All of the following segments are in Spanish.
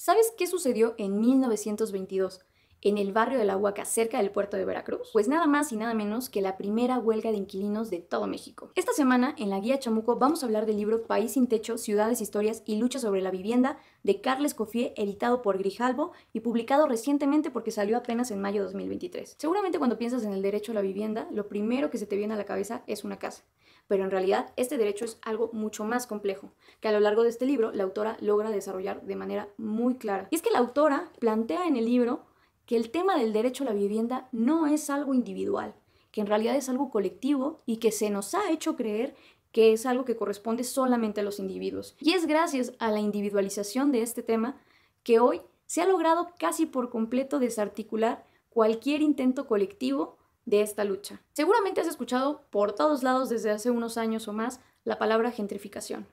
¿Sabes qué sucedió en 1922 en el barrio de La Huaca, cerca del puerto de Veracruz? Pues nada más y nada menos que la primera huelga de inquilinos de todo México. Esta semana, en la Guía Chamuco, vamos a hablar del libro País sin techo, ciudades, historias y lucha sobre la vivienda de Carles Coffier, editado por Grijalbo y publicado recientemente porque salió apenas en mayo de 2023. Seguramente cuando piensas en el derecho a la vivienda, lo primero que se te viene a la cabeza es una casa. Pero en realidad este derecho es algo mucho más complejo, que a lo largo de este libro la autora logra desarrollar de manera muy clara. Y es que la autora plantea en el libro que el tema del derecho a la vivienda no es algo individual, que en realidad es algo colectivo y que se nos ha hecho creer que es algo que corresponde solamente a los individuos. Y es gracias a la individualización de este tema que hoy se ha logrado casi por completo desarticular cualquier intento colectivo de esta lucha. Seguramente has escuchado por todos lados desde hace unos años o más la palabra gentrificación.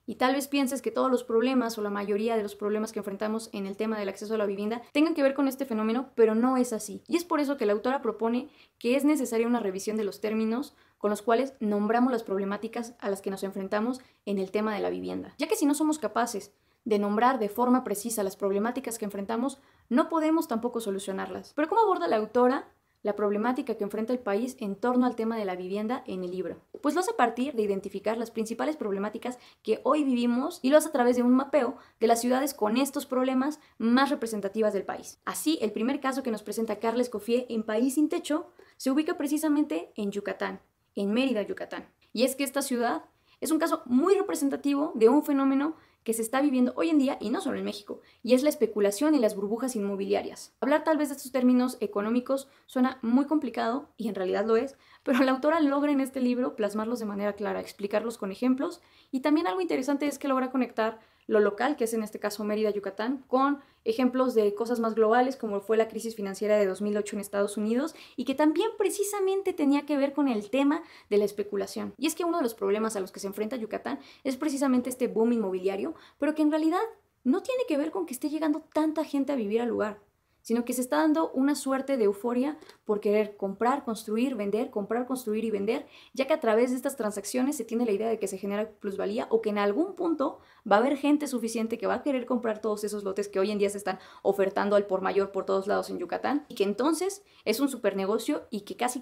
Y tal vez pienses que todos los problemas o la mayoría de los problemas que enfrentamos en el tema del acceso a la vivienda tengan que ver con este fenómeno, pero no es así. Y es por eso que la autora propone que es necesaria una revisión de los términos con los cuales nombramos las problemáticas a las que nos enfrentamos en el tema de la vivienda. Ya que si no somos capaces de nombrar de forma precisa las problemáticas que enfrentamos, no podemos tampoco solucionarlas. Pero ¿cómo aborda la autora la problemática que enfrenta el país en torno al tema de la vivienda en el libro? Pues lo hace a partir de identificar las principales problemáticas que hoy vivimos y lo hace a través de un mapeo de las ciudades con estos problemas más representativas del país. Así, el primer caso que nos presenta Carles Coffier en País sin techo se ubica precisamente en Yucatán, en Mérida, Yucatán. Y es que esta ciudad es un caso muy representativo de un fenómeno que se está viviendo hoy en día y no solo en México, y es la especulación y las burbujas inmobiliarias. Hablar tal vez de estos términos económicos suena muy complicado, y en realidad lo es, pero la autora logra en este libro plasmarlos de manera clara, explicarlos con ejemplos, y también algo interesante es que logra conectar lo local, que es en este caso Mérida, Yucatán, con ejemplos de cosas más globales como fue la crisis financiera de 2008 en Estados Unidos y que también precisamente tenía que ver con el tema de la especulación. Y es que uno de los problemas a los que se enfrenta Yucatán es precisamente este boom inmobiliario, pero que en realidad no tiene que ver con que esté llegando tanta gente a vivir al lugar, sino que se está dando una suerte de euforia por querer comprar, construir, vender, comprar, construir y vender, ya que a través de estas transacciones se tiene la idea de que se genera plusvalía o que en algún punto va a haber gente suficiente que va a querer comprar todos esos lotes que hoy en día se están ofertando al por mayor por todos lados en Yucatán, y que entonces es un super negocio y que casi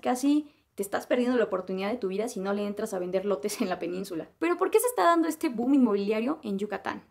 te estás perdiendo la oportunidad de tu vida si no le entras a vender lotes en la península. Pero ¿por qué se está dando este boom inmobiliario en Yucatán?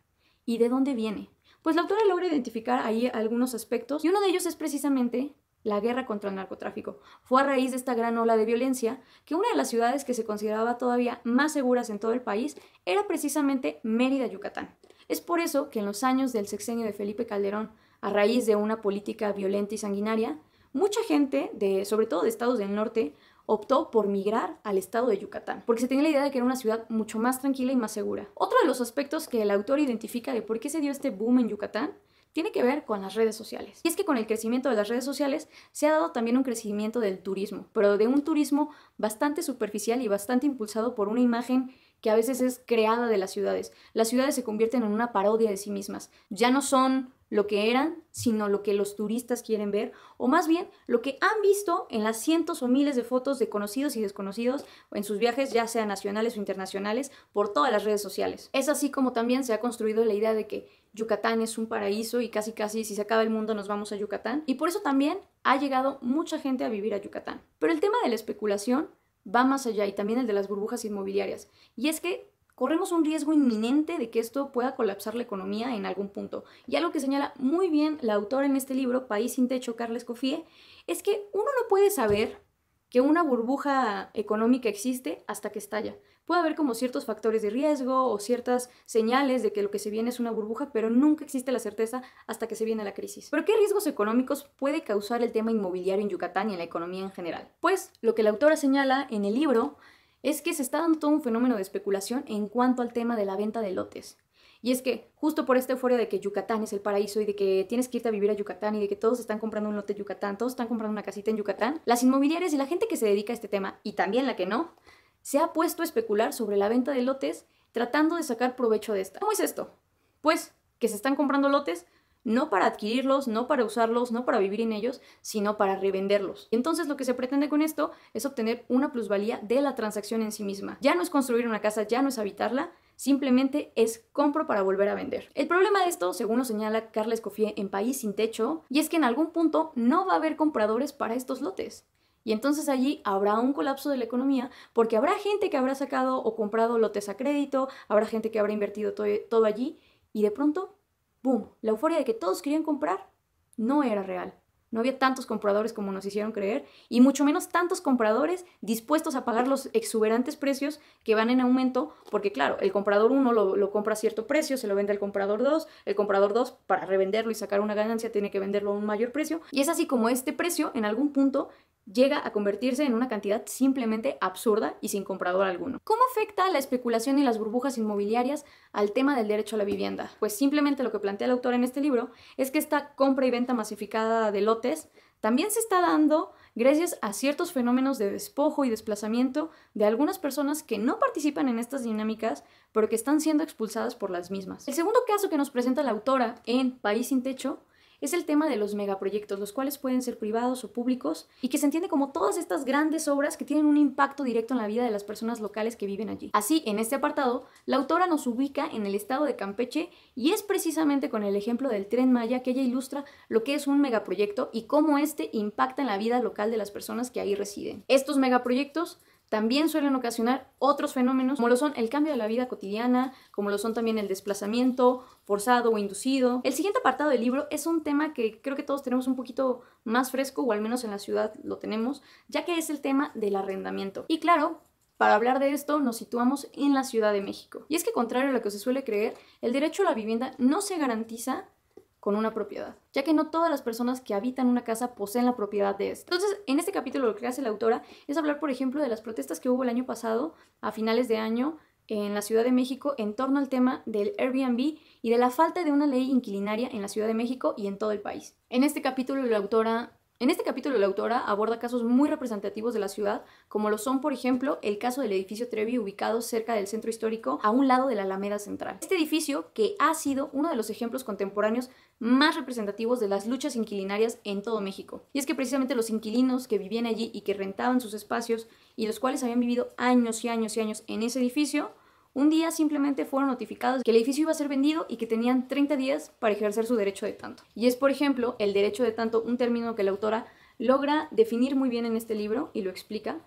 ¿Y de dónde viene? Pues la autora logra identificar ahí algunos aspectos y uno de ellos es precisamente la guerra contra el narcotráfico. Fue a raíz de esta gran ola de violencia que una de las ciudades que se consideraba todavía más seguras en todo el país era precisamente Mérida, Yucatán. Es por eso que en los años del sexenio de Felipe Calderón, a raíz de una política violenta y sanguinaria, mucha gente, sobre todo de estados del norte, optó por migrar al estado de Yucatán, porque se tenía la idea de que era una ciudad mucho más tranquila y más segura. Otro de los aspectos que el autor identifica de por qué se dio este boom en Yucatán tiene que ver con las redes sociales. Y es que con el crecimiento de las redes sociales se ha dado también un crecimiento del turismo, pero de un turismo bastante superficial y bastante impulsado por una imagen que a veces es creada de las ciudades. Las ciudades se convierten en una parodia de sí mismas. Ya no son lo que eran, sino lo que los turistas quieren ver, o más bien lo que han visto en las cientos o miles de fotos de conocidos y desconocidos en sus viajes, ya sean nacionales o internacionales, por todas las redes sociales. Es así como también se ha construido la idea de que Yucatán es un paraíso y casi si se acaba el mundo nos vamos a Yucatán, y por eso también ha llegado mucha gente a vivir a Yucatán. Pero el tema de la especulación va más allá, y también el de las burbujas inmobiliarias, y es que corremos un riesgo inminente de que esto pueda colapsar la economía en algún punto. Y algo que señala muy bien la autora en este libro, País sin techo, Carles Coffier, es que uno no puede saber que una burbuja económica existe hasta que estalla. Puede haber como ciertos factores de riesgo o ciertas señales de que lo que se viene es una burbuja, pero nunca existe la certeza hasta que se viene la crisis. ¿Pero qué riesgos económicos puede causar el tema inmobiliario en Yucatán y en la economía en general? Pues lo que la autora señala en el libro es que se está dando todo un fenómeno de especulación en cuanto al tema de la venta de lotes. Y es que justo por esta euforia de que Yucatán es el paraíso y de que tienes que irte a vivir a Yucatán y de que todos están comprando un lote en Yucatán, todos están comprando una casita en Yucatán, las inmobiliarias y la gente que se dedica a este tema, y también la que no, se ha puesto a especular sobre la venta de lotes tratando de sacar provecho de esta. ¿Cómo es esto? Pues que se están comprando lotes no para adquirirlos, no para usarlos, no para vivir en ellos, sino para revenderlos. Entonces lo que se pretende con esto es obtener una plusvalía de la transacción en sí misma. Ya no es construir una casa, ya no es habitarla, simplemente es compro para volver a vender. El problema de esto, según lo señala Carla Escoffier en País sin Techo, y es que en algún punto no va a haber compradores para estos lotes. Y entonces allí habrá un colapso de la economía porque habrá gente que habrá sacado o comprado lotes a crédito, habrá gente que habrá invertido todo allí y de pronto, ¡boom!, la euforia de que todos querían comprar no era real. No había tantos compradores como nos hicieron creer y mucho menos tantos compradores dispuestos a pagar los exuberantes precios que van en aumento porque claro, el comprador 1 lo compra a cierto precio, se lo vende al comprador 2, el comprador 2 para revenderlo y sacar una ganancia tiene que venderlo a un mayor precio y es así como este precio en algún punto llega a convertirse en una cantidad simplemente absurda y sin comprador alguno. ¿Cómo afecta la especulación y las burbujas inmobiliarias al tema del derecho a la vivienda? Pues simplemente lo que plantea el autor en este libro es que esta compra y venta masificada de lotes también se está dando gracias a ciertos fenómenos de despojo y desplazamiento de algunas personas que no participan en estas dinámicas, pero que están siendo expulsadas por las mismas. El segundo caso que nos presenta la autora en País sin Techo es el tema de los megaproyectos, los cuales pueden ser privados o públicos y que se entiende como todas estas grandes obras que tienen un impacto directo en la vida de las personas locales que viven allí. Así, en este apartado, la autora nos ubica en el estado de Campeche y es precisamente con el ejemplo del Tren Maya que ella ilustra lo que es un megaproyecto y cómo este impacta en la vida local de las personas que ahí residen. Estos megaproyectos también suelen ocasionar otros fenómenos como lo son el cambio de la vida cotidiana, como lo son también el desplazamiento forzado o inducido. El siguiente apartado del libro es un tema que creo que todos tenemos un poquito más fresco, o al menos en la ciudad lo tenemos, ya que es el tema del arrendamiento. Y claro, para hablar de esto nos situamos en la Ciudad de México. Y es que contrario a lo que se suele creer, el derecho a la vivienda no se garantiza con una propiedad, ya que no todas las personas que habitan una casa poseen la propiedad de esta. Entonces, en este capítulo lo que hace la autora es hablar, por ejemplo, de las protestas que hubo el año pasado, a finales de año, en la Ciudad de México, en torno al tema del Airbnb y de la falta de una ley inquilinaria en la Ciudad de México y en todo el país. En este capítulo la autora aborda casos muy representativos de la ciudad, como lo son, por ejemplo, el caso del edificio Trevi ubicado cerca del centro histórico, a un lado de la Alameda Central. Este edificio, que ha sido uno de los ejemplos contemporáneos más representativos de las luchas inquilinarias en todo México. Y es que precisamente los inquilinos que vivían allí y que rentaban sus espacios y los cuales habían vivido años y años y años en ese edificio, un día simplemente fueron notificados que el edificio iba a ser vendido y que tenían 30 días para ejercer su derecho de tanto. Y es, por ejemplo, el derecho de tanto un término que la autora logra definir muy bien en este libro y lo explica.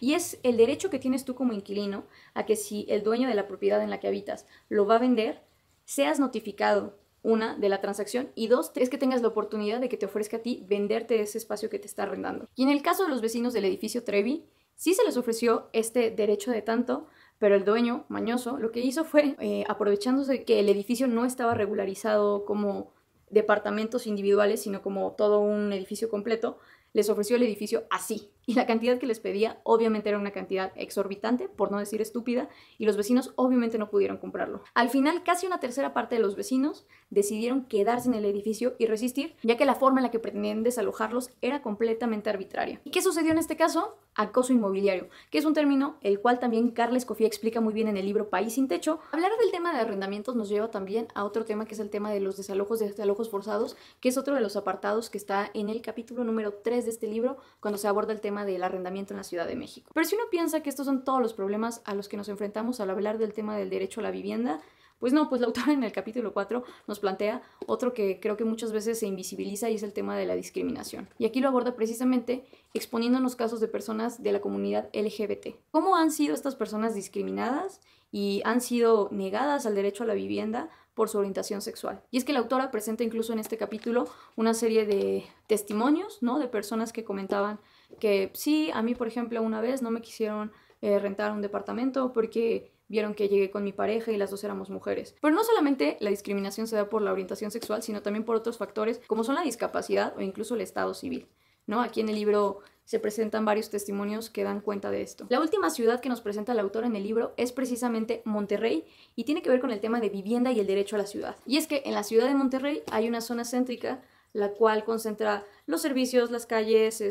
Y es el derecho que tienes tú como inquilino a que si el dueño de la propiedad en la que habitas lo va a vender, seas notificado, una, de la transacción, y dos, es que tengas la oportunidad de que te ofrezca a ti venderte ese espacio que te está arrendando. Y en el caso de los vecinos del edificio Trevi, sí se les ofreció este derecho de tanto, pero el dueño, mañoso, lo que hizo fue, aprovechándose de que el edificio no estaba regularizado como departamentos individuales, sino como todo un edificio completo, les ofreció el edificio así. Y la cantidad que les pedía obviamente era una cantidad exorbitante, por no decir estúpida, y los vecinos obviamente no pudieron comprarlo. Al final, casi una tercera parte de los vecinos decidieron quedarse en el edificio y resistir, ya que la forma en la que pretendían desalojarlos era completamente arbitraria. ¿Y qué sucedió en este caso? Acoso inmobiliario, que es un término el cual también Carla Escoffier explica muy bien en el libro País sin Techo. Hablar del tema de arrendamientos nos lleva también a otro tema que es el tema de los desalojos forzados, que es otro de los apartados que está en el capítulo número 3 de este libro, cuando se aborda el tema del arrendamiento en la Ciudad de México. Pero si uno piensa que estos son todos los problemas a los que nos enfrentamos al hablar del tema del derecho a la vivienda, pues no, pues la autora en el capítulo 4 nos plantea otro que creo que muchas veces se invisibiliza y es el tema de la discriminación. Y aquí lo aborda precisamente exponiéndonos casos de personas de la comunidad LGBT. ¿Cómo han sido estas personas discriminadas y han sido negadas al derecho a la vivienda por su orientación sexual? Y es que la autora presenta incluso en este capítulo una serie de testimonios, ¿no?, de personas que comentaban que sí, a mí, por ejemplo, una vez no me quisieron rentar un departamento porque vieron que llegué con mi pareja y las dos éramos mujeres. Pero no solamente la discriminación se da por la orientación sexual, sino también por otros factores como son la discapacidad o incluso el estado civil, ¿no? Aquí en el libro se presentan varios testimonios que dan cuenta de esto. La última ciudad que nos presenta la autora en el libro es precisamente Monterrey y tiene que ver con el tema de vivienda y el derecho a la ciudad. Y es que en la ciudad de Monterrey hay una zona céntrica la cual concentra los servicios, las calles,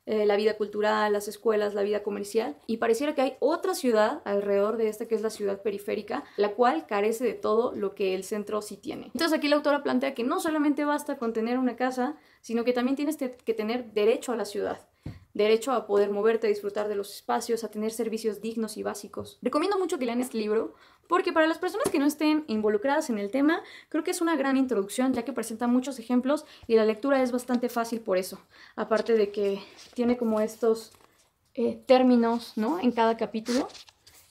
la vida cultural, las escuelas, la vida comercial, y pareciera que hay otra ciudad alrededor de esta que es la ciudad periférica, la cual carece de todo lo que el centro sí tiene. Entonces aquí la autora plantea que no solamente basta con tener una casa, sino que también tienes que tener derecho a la ciudad, derecho a poder moverte, a disfrutar de los espacios, a tener servicios dignos y básicos. Recomiendo mucho que lean este libro porque para las personas que no estén involucradas en el tema, creo que es una gran introducción ya que presenta muchos ejemplos y la lectura es bastante fácil por eso. Aparte de que tiene como estos términos, ¿no?, en cada capítulo,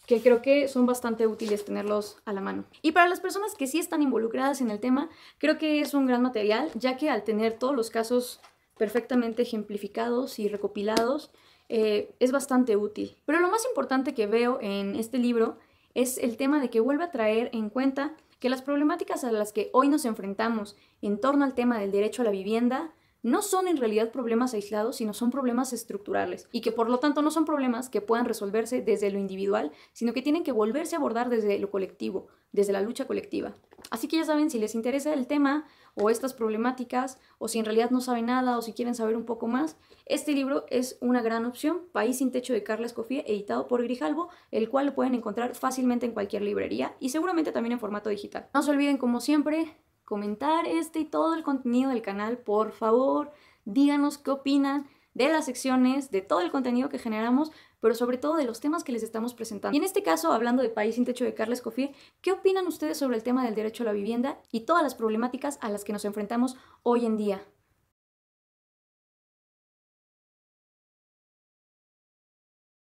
que creo que son bastante útiles tenerlos a la mano. Y para las personas que sí están involucradas en el tema, creo que es un gran material, ya que al tener todos los casos perfectamente ejemplificados y recopilados, es bastante útil. Pero lo más importante que veo en este libro es el tema de que vuelve a traer en cuenta que las problemáticas a las que hoy nos enfrentamos en torno al tema del derecho a la vivienda no son en realidad problemas aislados, sino son problemas estructurales y que por lo tanto no son problemas que puedan resolverse desde lo individual, sino que tienen que volverse a abordar desde lo colectivo, desde la lucha colectiva. Así que ya saben, si les interesa el tema o estas problemáticas, o si en realidad no saben nada o si quieren saber un poco más, este libro es una gran opción, País sin techo de Carla Escoffier, editado por Grijalbo, el cual lo pueden encontrar fácilmente en cualquier librería y seguramente también en formato digital. No se olviden, como siempre, comentar este y todo el contenido del canal, por favor. Díganos qué opinan de las secciones, de todo el contenido que generamos, pero sobre todo de los temas que les estamos presentando. Y en este caso, hablando de País sin techo de Carla Escoffier, ¿qué opinan ustedes sobre el tema del derecho a la vivienda y todas las problemáticas a las que nos enfrentamos hoy en día?